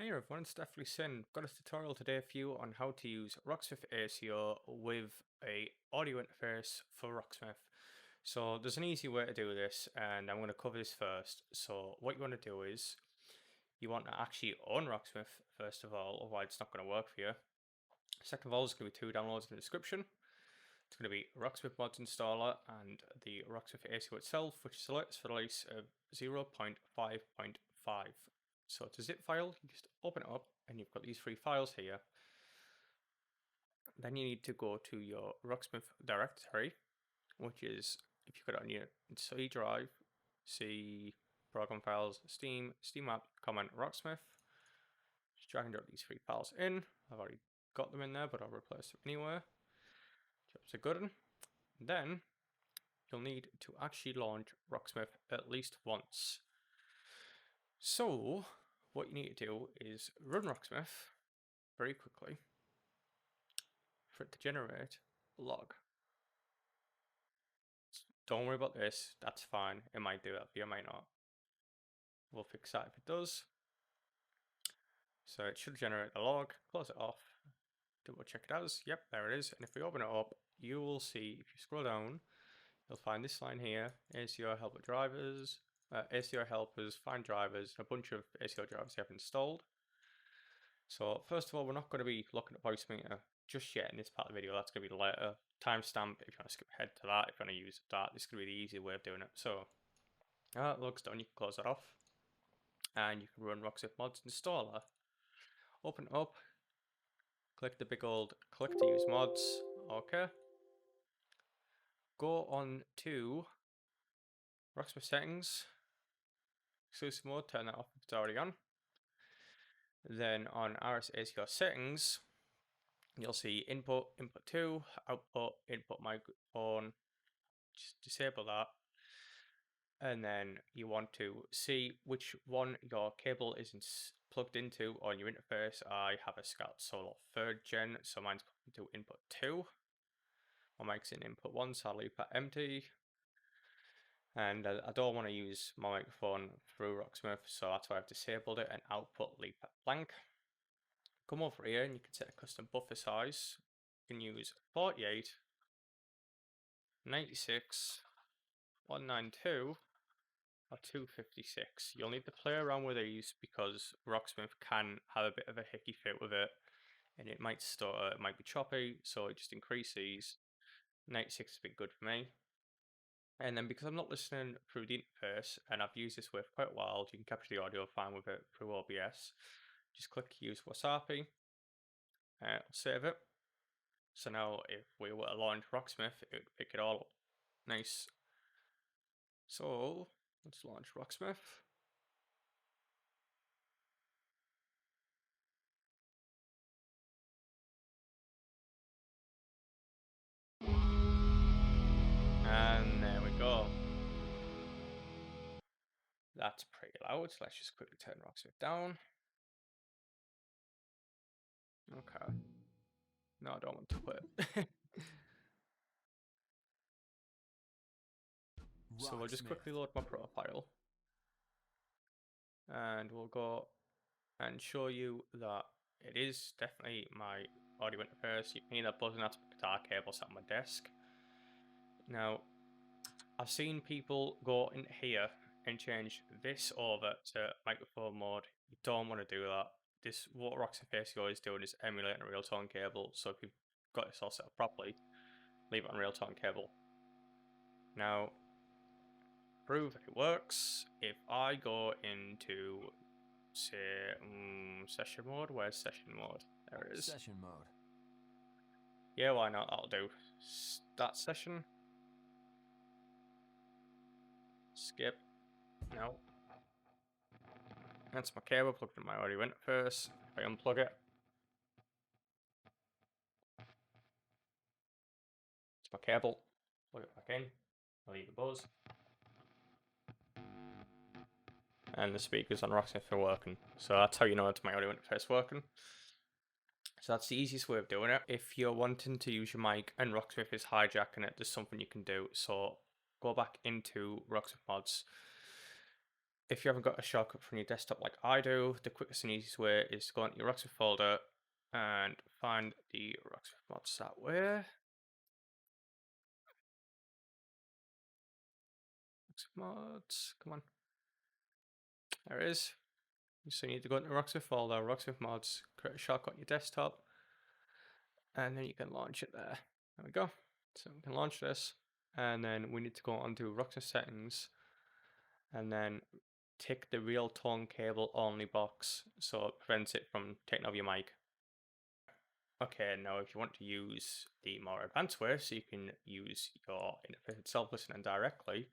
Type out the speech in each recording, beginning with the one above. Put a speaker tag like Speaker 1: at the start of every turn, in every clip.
Speaker 1: Hey everyone, it's definitely Sin. Got a tutorial today for you on how to use Rocksmith ASIO with a audio interface for Rocksmith. So there's an easy way to do this, and I'm going to cover this first. So what you want to do is you want to actually own Rocksmith first of all, otherwise it's not going to work for you. Second of all, there's going to be two downloads in the description. It's going to be Rocksmith Mods Installer and the Rocksmith ASIO itself, which is the latest release of 0.5.5. So it's a zip file, you just open it up and you've got these three files here. Then you need to go to your Rocksmith directory, which is, if you got it on your C drive, C, program files, Steam, Steam app, comment, Rocksmith. Just drag and drop these three files in. I've already got them in there, but I'll replace them anywhere. Job's a good one. Then you'll need to actually launch Rocksmith at least once. So what you need to do is run Rocksmith very quickly for it to generate a log. Don't worry about this, that's fine. It might do that for you, it might not. We'll fix that if it does. So it should generate a log, close it off, double check it as, yep, there it is. And if we open it up, you will see, if you scroll down, you'll find this line here, ASIO helper drivers, ASIO helpers, find drivers, a bunch of ASIO drivers you have installed. So first of all, we're not going to be looking at Voicemeeter just yet in this part of the video. That's going to be later. Timestamp, if you want to skip ahead to that, if you want to use that, this is going to be the easy way of doing it. So that looks done, you can close that off. And you can run Rocksmith Mods Installer. Open it up, click the big old click to use mods, okay. Go on to Rocksmith settings, exclusive mode, turn that off if it's already on. Then on RS ASIO settings, you'll see input, input 2, output, input microphone, just disable that. And then you want to see which one your cable is plugged into on your interface. I have a Scout Solo 3rd gen, so mine's plugged into input 2. My mic's in input 1, so I'll leave that empty. And I don't want to use my microphone through Rocksmith, so that's why I've disabled it, and output leave that blank. Come over here and you can set a custom buffer size. You can use 48, 96, 192, or 256. You'll need to play around with these because Rocksmith can have a bit of a hickey fit with it, and it might stutter, it might be choppy, so just increase these. 96 has been good for me. And then because I'm not listening through the interface, and I've used this with quite a while, you can capture the audio fine with it through OBS. Just click use Wasabi, save it. So now if we were to launch Rocksmith, it would pick it all up. Nice. So let's launch Rocksmith. And there we go. That's pretty loud, so let's just quickly turn Rocksmith down. Okay. No, I don't want to quit. So we'll just quickly load my profile. And we'll go and show you that it is definitely my audio interface. You can hear that buzzing, that's my guitar cable sat on my desk. Now, I've seen people go in here and change this over to microphone mode. You don't want to do that. This, what Rocksmith ASIO is doing is emulating a real tone cable. So if you've got this all set up properly, leave it on real tone cable. Now, prove it works. If I go into, say, session mode, where's session mode? There it is.
Speaker 2: Session mode.
Speaker 1: Yeah, why not? That'll do. Start session. Skip. No. That's my cable plugged in my audio interface. If I unplug it, it's my cable. Plug it back in. I'll leave the buzz. And the speakers on Rocksmith are working. So that's how you know it's my audio interface working. So that's the easiest way of doing it. If you're wanting to use your mic and Rocksmith is hijacking it, there's something you can do. So go back into Rocksmith Mods. if you haven't got a shortcut from your desktop like I do, the quickest and easiest way is to go into your Rocksmith folder and find the Rocksmith mods that way. Rocksmith mods, come on. There it is. So you need to go into Rocksmith folder, Rocksmith mods, create a shortcut on your desktop, and then you can launch it there. There we go. So we can launch this, and then we need to go onto Rocksmith settings, and then tick the real tone cable only box so it prevents it from taking over your mic. Okay, now if you want to use the more advanced way, so you can use your interface itself listening directly,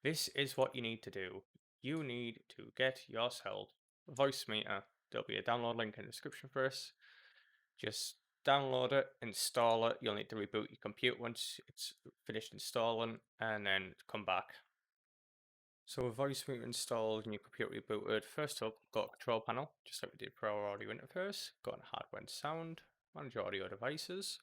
Speaker 1: this is what you need to do. You need to get yourself a Voicemeeter. There'll be a download link in the description for this. Just download it, install it. You'll need to reboot your computer once it's finished installing, and then come back. So with Voicemeeter installed and your computer rebooted, first up, go to Control Panel, just like we did for our audio interface. Go on Hardware and Sound, manage your audio devices.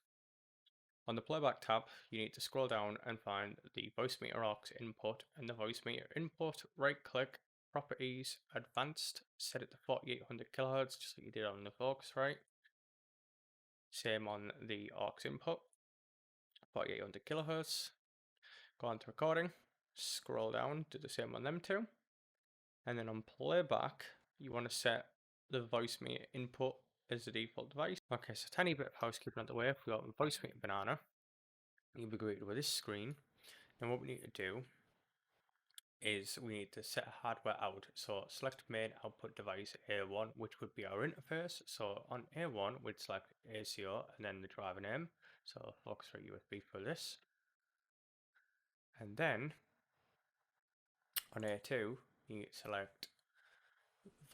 Speaker 1: On the Playback tab, you need to scroll down and find the Voicemeeter aux input and the Voicemeeter input. Right-click, Properties, Advanced, set it to 4800 kHz, just like you did on the Focusrite. Same on the aux input, 4800 kHz. Go on to Recording, scroll down, do the same on them two. And then on Playback, you want to set the Voicemeeter input as the default device. Okay, so tiny bit of housekeeping on the way. If we got Voicemeeter Banana, you'll be greeted with this screen. And what we need to do is we need to set hardware out. So select main output device A1, which would be our interface. So on A1, we'd select ASIO and then the driver name. So Focusrite USB for this. And then on A2, you select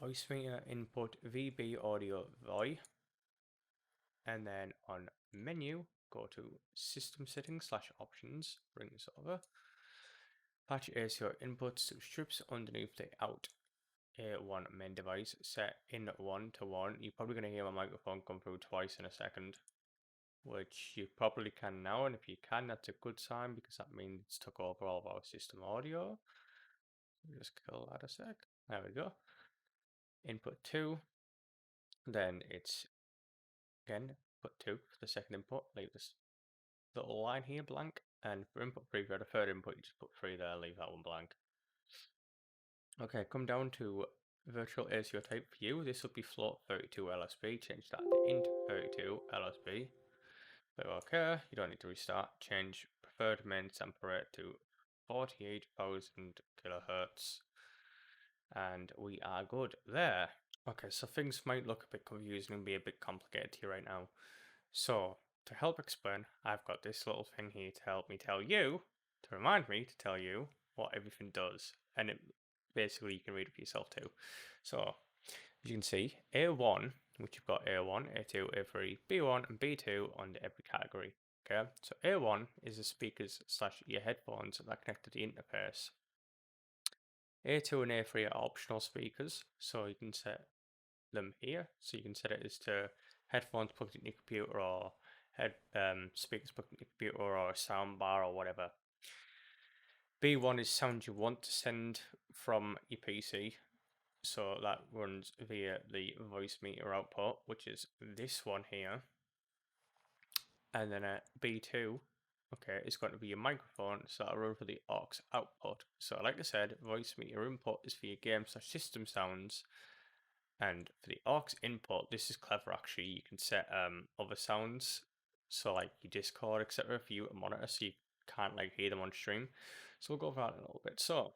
Speaker 1: Voicemeeter input VB audio VOI. And then on menu, go to system settings / options, bring this over. Patch ASIO inputs to strips underneath the out A1 main device, set in 1 to 1. You're probably going to hear my microphone come through twice in a second, which you probably can now. And if you can, that's a good sign because that means it's took over all of our system audio. Just kill that a sec. There we go. Input 2. Then it's again put 2 for the second input. Leave this little line here blank. And for input 3, for the third input, you just put 3 there, leave that one blank. Okay, come down to virtual ASIO type view. This will be float 32 LSB. Change that to int 32 LSB. Click OK. You don't need to restart. Change preferred main sample rate to 48,000 kilohertz. And we are good there. Okay, so things might look a bit confusing and be a bit complicated to you right now. So, to help explain, I've got this little thing here to help me tell you, to remind me to tell you what everything does. And it basically you can read it for yourself too. So, as you can see, A1, which you've got A1, A2, A3, B1, and B2 under every category. Okay, so A1 is the speakers / your headphones that connect to the interface. A2 and A3 are optional speakers, so you can set them here. So you can set it as to headphones plugged into your computer or speakers plugged into your computer or a sound bar or whatever. B1 is sound you want to send from your PC. So that runs via the Voicemeeter output, which is this one here. And then B2, okay, is going to be your microphone, so that'll run for the aux output. So like I said, Voicemeeter input is for your game / system sounds. And for the aux input, this is clever actually. You can set other sounds, so like your Discord, etc., for you to monitor, so you can't like hear them on stream. So we'll go over that in a little bit. So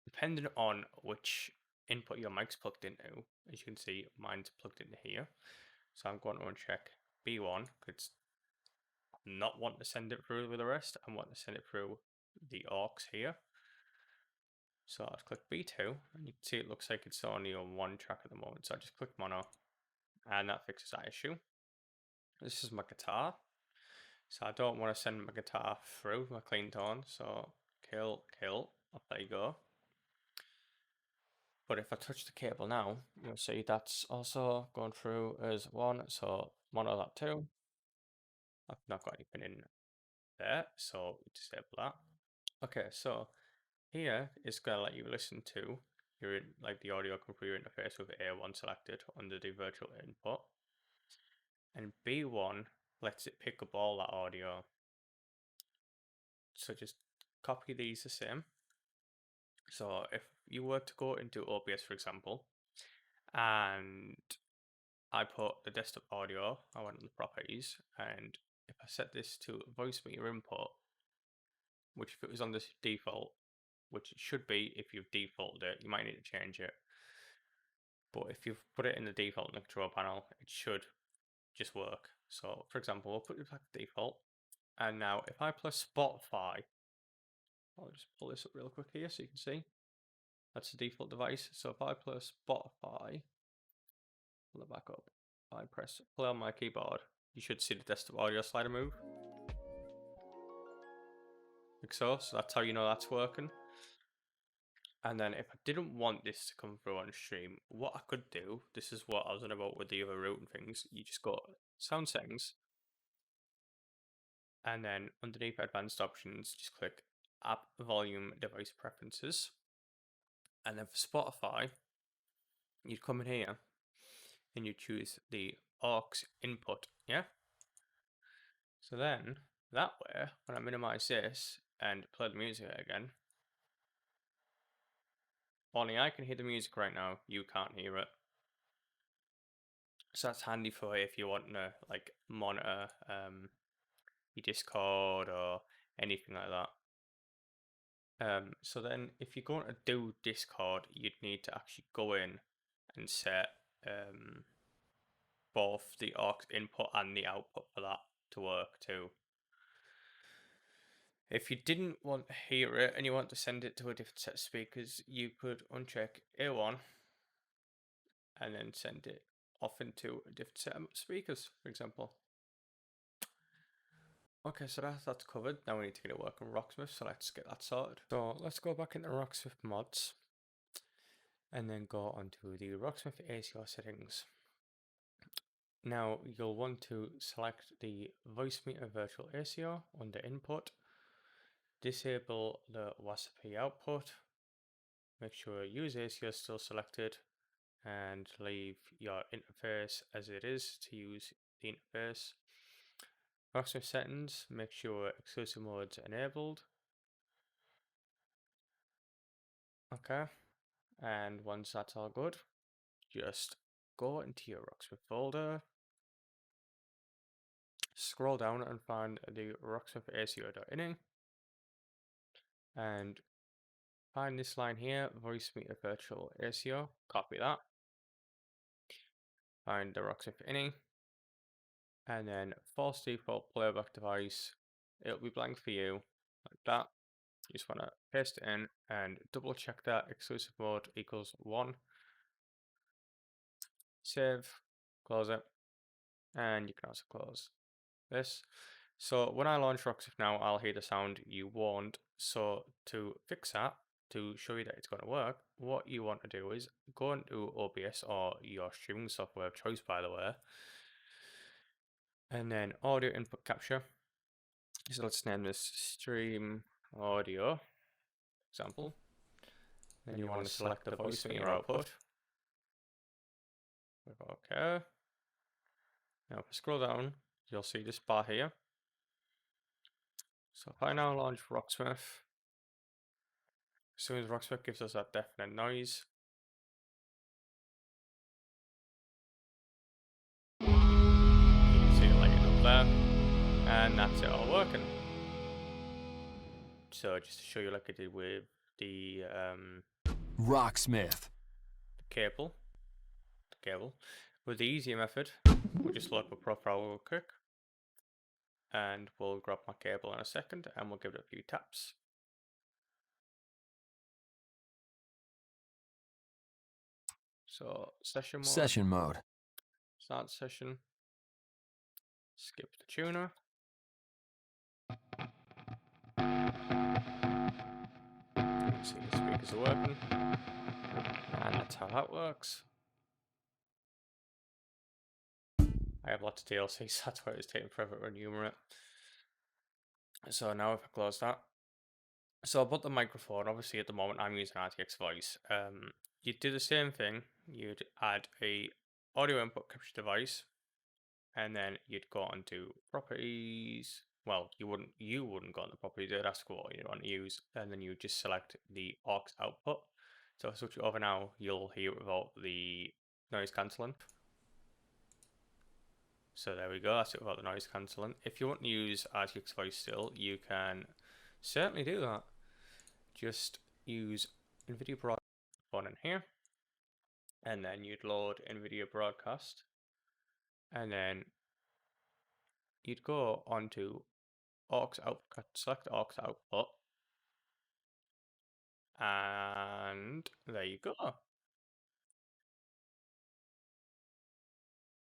Speaker 1: depending on which input your mic's plugged into, as you can see, mine's plugged into here. So I'm going to uncheck B1 because I'm not wanting to send it through with the rest. I want to send it through the aux here. So I'll click B2, and you can see it looks like it's only on one track at the moment. So I just click mono, and that fixes that issue. This is my guitar. So I don't want to send my guitar through my clean tone. So kill, off there you go. But if I touch the cable now, you'll see that's also going through as one. So mono that too. I've not got anything in there, so we disable that. Okay, so here is going to let you listen to your like the audio come through your interface with A1 selected under the virtual input, and B1 lets it pick up all that audio. So just copy these the same. So if you were to go into OBS, for example, and I put the desktop audio, I went on the properties, and if I set this to Voicemeeter input, which if it was on this default, which it should be if you've defaulted it, you might need to change it. But if you've put it in the default in the control panel, it should just work. So for example, we'll put it back to default. And now if I press Spotify, I'll just pull this up real quick here so you can see. That's the default device. So if I press Spotify, pull it back up. If I press play on my keyboard, you should see the desktop audio slider move. Like so. So that's how you know that's working. And then if I didn't want this to come through on stream, what I could do, this is what I was on about with the other route and things, you just go sound settings, and then underneath advanced options, just click app volume device preferences. And then for Spotify, you'd come in here and you choose the aux input, yeah? So then, that way, when I minimize this and play the music again, only I can hear the music right now, you can't hear it. So that's handy for if you want to like monitor your Discord or anything like that. So then if you're going to do Discord, you'd need to actually go in and set both the aux input and the output for that to work too. If you didn't want to hear it and you want to send it to a different set of speakers, you could uncheck A1 and then send it off into a different set of speakers, for example. Okay, so that's covered. Now we need to get it working with Rocksmith, so let's get that sorted. So let's go back into Rocksmith mods and then go onto the Rocksmith ASIO settings. Now you'll want to select the Voicemeeter Virtual ASIO under input, disable the WASP output, make sure use ASIO is still selected, and leave your interface as it is to use the interface. Rocksmith settings, make sure exclusive modes enabled. Okay, and once that's all good, just go into your Rocksmith folder, scroll down and find the Rocksmith ASIO.ini, and find this line here, Voicemeeter Virtual ASIO, copy that, find the Rocksmith ini, and then false default playback device, it'll be blank for you, like that. You just want to paste it in and double check that exclusive mode equals 1. Save, close it, and you can also close this. So when I launch Rocksmith now, I'll hear the sound you won't. So to fix that, to show you that it's going to work, what you want to do is go into OBS or your streaming software of choice, by the way, and then audio input capture. So let's name this stream audio example. Then you want to select the Voicemeeter output. Okay. Now if I scroll down, you'll see this bar here. So if I now launch Rocksmith, as soon as Rocksmith gives us that definite noise, you can see it lighting up there, and that's it all working. So just to show you like I did with the
Speaker 2: Rocksmith
Speaker 1: cable, with the easier method, we'll just load up a profile real quick, and we'll grab my cable in a second, and we'll give it a few taps. So session mode, start session, skip the tuner. See the speakers are working, and that's how that works. I have lots of DLCs, that's why it's taking forever to enumerate. So now if I close that, So I'll put the microphone, obviously at the moment I'm using RTX Voice. You'd do the same thing. You'd add a audio input capture device, and then you'd go onto properties. Well, you wouldn't go on the properties, they'd ask what you want to use, and then you just select the aux output. So I'll switch it over now, you'll hear it without the noise cancelling. So there we go, that's it without the noise cancelling. If you want to use RTX Voice still, you can certainly do that. Just use NVIDIA Broadcast on in here, and then you'd load NVIDIA Broadcast, and then you'd go onto aux output, select aux output, and there you go.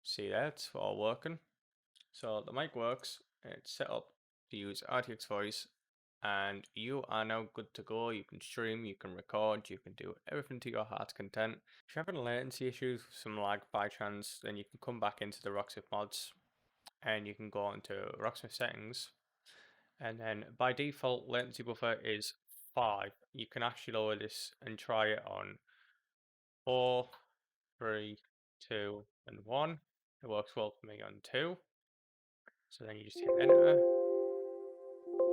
Speaker 1: See there, it's all working. So the mic works, it's set up to use RTX Voice, and you are now good to go. You can stream, you can record, you can do everything to your heart's content. If you're having latency issues, some lag by chance, then you can come back into the Rocksmith mods, and you can go into Rocksmith settings, and then by default latency buffer is 5. You can actually lower this and try it on 4, 3, 2, and 1. It works well for me on 2. So then you just hit enter.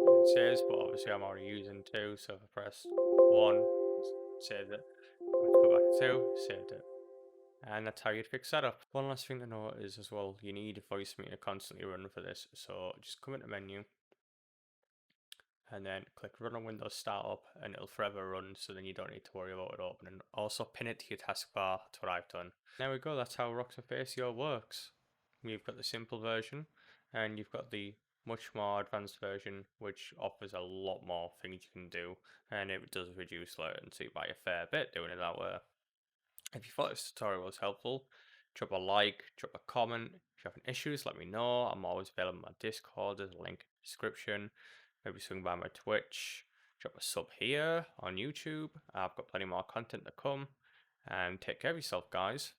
Speaker 1: It says, but obviously I'm already using 2, so if I press 1, it says it. If I go back to 2, saved it. And that's how you'd fix that up. One last thing to note is as well, you need Voicemeeter constantly running for this. So just come into menu, and then click run on Windows Startup, and it'll forever run, so then you don't need to worry about it opening. Also pin it to your taskbar, that's what I've done. There we go, that's how Rocksmith ASIO works. You've got the simple version, and you've got the much more advanced version, which offers a lot more things you can do, and it does reduce latency by a fair bit doing it that way. If you thought this tutorial was helpful, drop a like, drop a comment. If you're having issues, let me know. I'm always available on my Discord, there's a link in the description. Maybe swing by my Twitch, drop a sub here on YouTube. I've got plenty more content to come. And take care of yourself, guys.